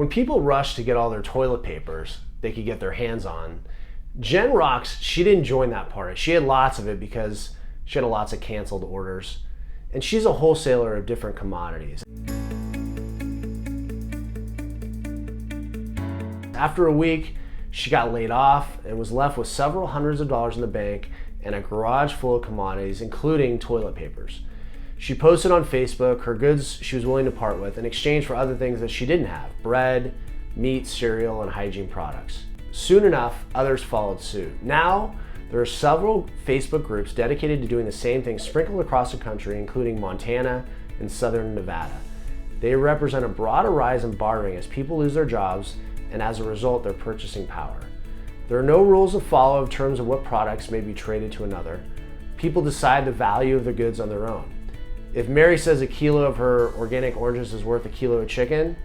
When people rushed to get all their toilet papers they could get their hands on, Jen rocks, she didn't join that party. She had lots of it because she had lots of canceled orders. And she's a wholesaler of different commodities. After a week, she got laid off and was left with several hundreds of dollars in the bank and a garage full of commodities, including toilet papers. She posted on Facebook her goods she was willing to part with in exchange for other things that she didn't have: bread, meat, cereal, and hygiene products. Soon enough, others followed suit. Now, there are several Facebook groups dedicated to doing the same thing sprinkled across the country, including Montana and southern Nevada. They represent a broader rise in bartering as people lose their jobs and as a result their purchasing power. There are no rules to follow in terms of what products may be traded to another. People decide the value of the goods on their own. If Mary says a kilo of her organic oranges is worth a kilo of chicken,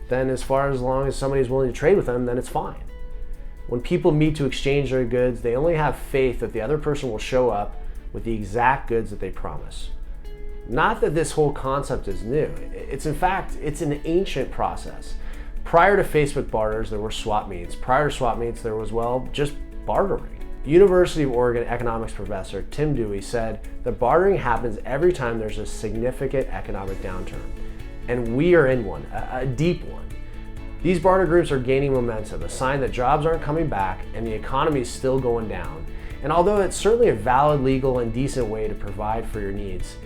then as long as somebody's willing to trade with them, then it's fine. When people meet to exchange their goods, they only have faith that the other person will show up with the exact goods that they promise. Not that this whole concept is new. It's an ancient process. Prior to Facebook barters, there were swap meets. Prior to swap meets, there was, just bartering. University of Oregon economics professor Tim Dewey said that bartering happens every time there's a significant economic downturn. And we are in one, a deep one. These barter groups are gaining momentum, a sign that jobs aren't coming back and the economy is still going down. And although it's certainly a valid, legal, and decent way to provide for your needs,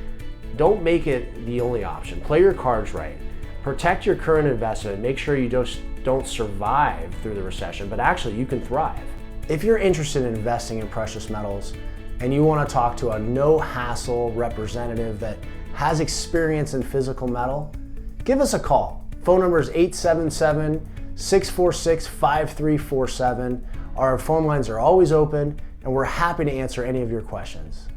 don't make it the only option. Play your cards right. Protect your current investment. Make sure you don't survive through the recession, but actually you can thrive. If you're interested in investing in precious metals and you want to talk to a no-hassle representative that has experience in physical metal, give us a call. Phone number is 877-646-5347. Our phone lines are always open and we're happy to answer any of your questions.